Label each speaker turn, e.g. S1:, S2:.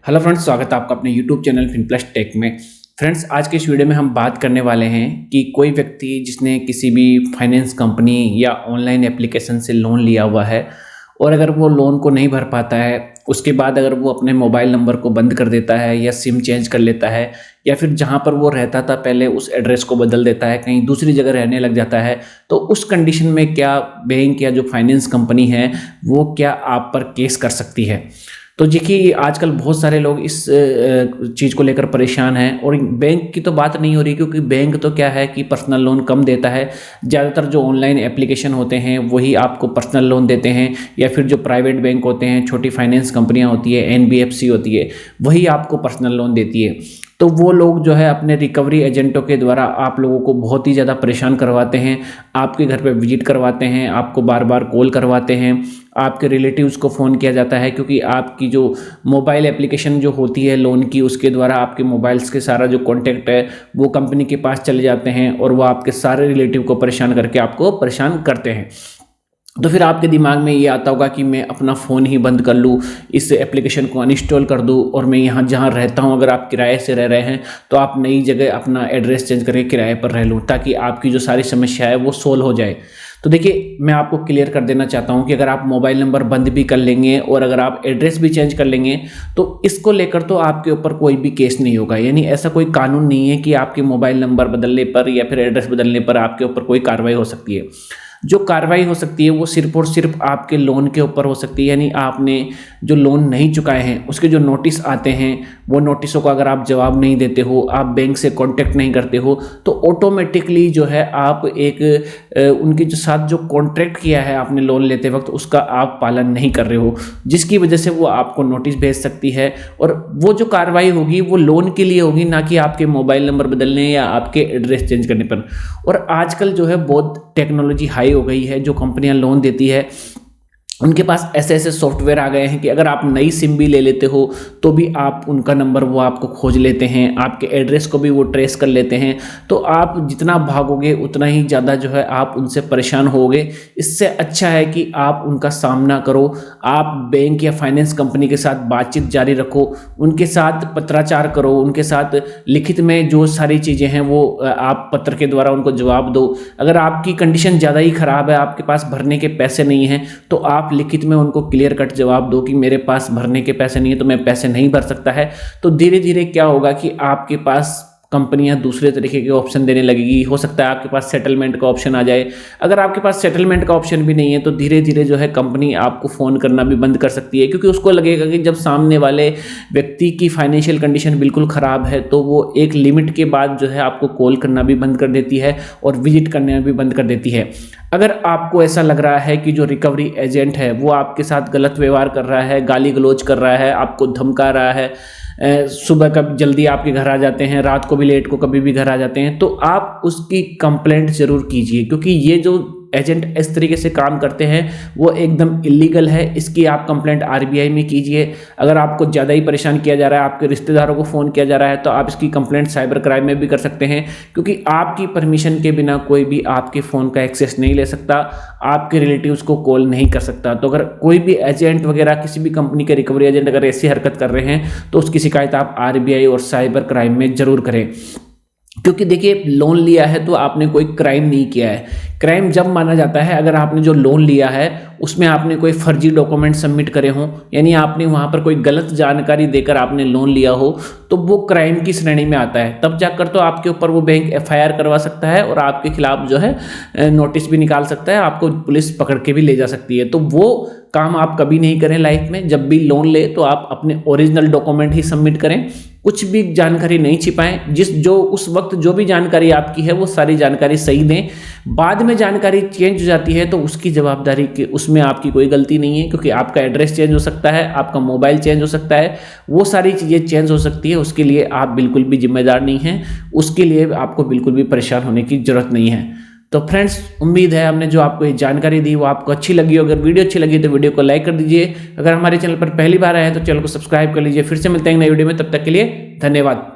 S1: Hello friends, स्वागत है आपका अपने यूट्यूब चैनल फिनप्लस टेक में। फ्रेंड्स, आज के इस वीडियो में हम बात करने वाले हैं कि कोई व्यक्ति जिसने किसी भी फाइनेंस कंपनी या ऑनलाइन एप्लीकेशन से लोन लिया हुआ है और अगर वो लोन को नहीं भर पाता है, उसके बाद अगर वो अपने मोबाइल नंबर को बंद कर देता है या सिम चेंज कर लेता है या फिर जहाँ पर वो रहता था पहले उस एड्रेस को बदल देता है, कहीं दूसरी जगह रहने लग जाता है, तो उस कंडीशन में क्या बैंक या जो फाइनेंस कंपनी है वो क्या आप पर केस कर सकती है। तो देखिए, आजकल बहुत सारे लोग इस चीज़ को लेकर परेशान हैं और बैंक की तो बात नहीं हो रही, क्योंकि बैंक तो क्या है कि पर्सनल लोन कम देता है। ज़्यादातर जो ऑनलाइन एप्लीकेशन होते हैं वही आपको पर्सनल लोन देते हैं, या फिर जो प्राइवेट बैंक होते हैं, छोटी फाइनेंस कंपनियां होती है, NBFC होती है, वही आपको पर्सनल लोन देती है। तो वो लोग जो है अपने रिकवरी एजेंटों के द्वारा आप लोगों को बहुत ही ज़्यादा परेशान करवाते हैं, आपके घर पे विजिट करवाते हैं, आपको बार बार कॉल करवाते हैं, आपके रिलेटिव्स को फ़ोन किया जाता है, क्योंकि आपकी जो मोबाइल एप्लीकेशन जो होती है लोन की, उसके द्वारा आपके मोबाइल्स के सारा जो कॉन्टैक्ट है वो कंपनी के पास चले जाते हैं और वो आपके सारे रिलेटिव को परेशान करके आपको परेशान करते हैं। तो फिर आपके दिमाग में ये आता होगा कि मैं अपना फ़ोन ही बंद कर लूँ, इस एप्लीकेशन को अनइंस्टॉल कर दूँ और मैं यहाँ जहाँ रहता हूँ, अगर आप किराए से रह रहे हैं तो आप नई जगह अपना एड्रेस चेंज करके किराए पर रह लूँ, ताकि आपकी जो सारी समस्या है वो सोल्व हो जाए। तो देखिए, मैं आपको क्लियर कर देना चाहता हूँ कि अगर आप मोबाइल नंबर बंद भी कर लेंगे और अगर आप एड्रेस भी चेंज कर लेंगे तो इसको लेकर तो आपके ऊपर कोई भी केस नहीं होगा। यानी ऐसा कोई कानून नहीं है कि आपके मोबाइल नंबर बदलने पर या फिर एड्रेस बदलने पर आपके ऊपर कोई कार्रवाई हो सकती है। जो कार्रवाई हो सकती है वो सिर्फ और सिर्फ आपके लोन के ऊपर हो सकती है। यानी आपने जो लोन नहीं चुकाए हैं उसके जो नोटिस आते हैं, वो नोटिसों का अगर आप जवाब नहीं देते हो, आप बैंक से कांटेक्ट नहीं करते हो, तो ऑटोमेटिकली जो है आप एक उनके जो साथ जो कॉन्ट्रैक्ट किया है आपने लोन लेते वक्त, उसका आप पालन नहीं कर रहे हो, जिसकी वजह से वो आपको नोटिस भेज सकती है। और वो जो कार्रवाई होगी वो लोन के लिए होगी, ना कि आपके मोबाइल नंबर बदलने या आपके एड्रेस चेंज करने पर। और आजकल जो है बहुत टेक्नोलॉजी हाई हो गई है, जो कंपनियां लोन देती है उनके पास ऐसे ऐसे सॉफ्टवेयर आ गए हैं कि अगर आप नई सिम भी ले लेते हो तो भी आप उनका नंबर वो आपको खोज लेते हैं, आपके एड्रेस को भी वो ट्रेस कर लेते हैं। तो आप जितना भागोगे उतना ही ज़्यादा जो है आप उनसे परेशान होगे। इससे अच्छा है कि आप उनका सामना करो, आप बैंक या फाइनेंस कंपनी के साथ बातचीत जारी रखो, उनके साथ पत्राचार करो, उनके साथ लिखित में जो सारी चीज़ें हैं वो आप पत्र के द्वारा उनको जवाब दो। अगर आपकी कंडीशन ज़्यादा ही ख़राब है, आपके पास भरने के पैसे नहीं हैं, तो आप लिखित में उनको क्लियर कट जवाब दो कि मेरे पास भरने के पैसे नहीं है, तो मैं पैसे नहीं भर सकता है। तो धीरे धीरे क्या होगा कि आपके पास कंपनियां दूसरे तरीके के ऑप्शन देने लगेगी। हो सकता है आपके पास सेटलमेंट का ऑप्शन आ जाए। अगर आपके पास सेटलमेंट का ऑप्शन भी नहीं है तो धीरे धीरे जो है कंपनी आपको फ़ोन करना भी बंद कर सकती है, क्योंकि उसको लगेगा कि जब सामने वाले व्यक्ति की फाइनेंशियल कंडीशन बिल्कुल ख़राब है तो वो एक लिमिट के बाद जो है आपको कॉल करना भी बंद कर देती है और विजिट करना भी बंद कर देती है। अगर आपको ऐसा लग रहा है कि जो रिकवरी एजेंट है वो आपके साथ गलत व्यवहार कर रहा है, गाली गलौज कर रहा है, आपको धमका रहा है, सुबह कब जल्दी आपके घर आ जाते हैं, रात को भी लेट को कभी भी घर आ जाते हैं, तो आप उसकी कंप्लेंट ज़रूर कीजिए, क्योंकि ये जो एजेंट इस तरीके से काम करते हैं वो एकदम इलीगल है। इसकी आप कंप्लेंट RBI में कीजिए। अगर आपको ज़्यादा ही परेशान किया जा रहा है, आपके रिश्तेदारों को फ़ोन किया जा रहा है, तो आप इसकी कंप्लेंट साइबर क्राइम में भी कर सकते हैं, क्योंकि आपकी परमिशन के बिना कोई भी आपके फ़ोन का एक्सेस नहीं ले सकता, आपके रिलेटिव्स को कॉल नहीं कर सकता। तो अगर कोई भी एजेंट वगैरह किसी भी कंपनी के रिकवरी एजेंट अगर ऐसी हरकत कर रहे हैं तो उसकी शिकायत आप RBI और साइबर क्राइम में ज़रूर करें। क्योंकि देखिए, लोन लिया है तो आपने कोई क्राइम नहीं किया है। क्राइम जब माना जाता है अगर आपने जो लोन लिया है उसमें आपने कोई फर्जी डॉक्यूमेंट सबमिट करे हों, यानी आपने वहाँ पर कोई गलत जानकारी देकर आपने लोन लिया हो, तो वो क्राइम की श्रेणी में आता है। तब जाकर तो आपके ऊपर वो बैंक FIR करवा सकता है और आपके खिलाफ जो है नोटिस भी निकाल सकता है, आपको पुलिस पकड़ के भी ले जा सकती है। तो वो काम आप कभी नहीं करें लाइफ में। जब भी लोन ले तो आप अपने ओरिजिनल डॉक्यूमेंट ही सबमिट करें, कुछ भी जानकारी नहीं छिपाएं। जो उस वक्त जो भी जानकारी आपकी है वो सारी जानकारी सही दें। बाद में जानकारी चेंज हो जाती है तो उसकी जवाबदारी के उसमें आपकी कोई गलती नहीं है, क्योंकि आपका एड्रेस चेंज हो सकता है, आपका मोबाइल चेंज हो सकता है, वो सारी चीज़ें चेंज हो सकती है। उसके लिए आप बिल्कुल भी जिम्मेदार नहीं हैं, उसके लिए आपको बिल्कुल भी परेशान होने की ज़रूरत नहीं है। तो फ्रेंड्स, उम्मीद है हमने जो आपको ये जानकारी दी वो आपको अच्छी लगी हो। अगर वीडियो अच्छी लगी तो वीडियो को लाइक कर दीजिए। अगर हमारे चैनल पर पहली बार आए हैं तो चैनल को सब्सक्राइब कर लीजिए। फिर से मिलते हैं नई वीडियो में, तब तक के लिए धन्यवाद।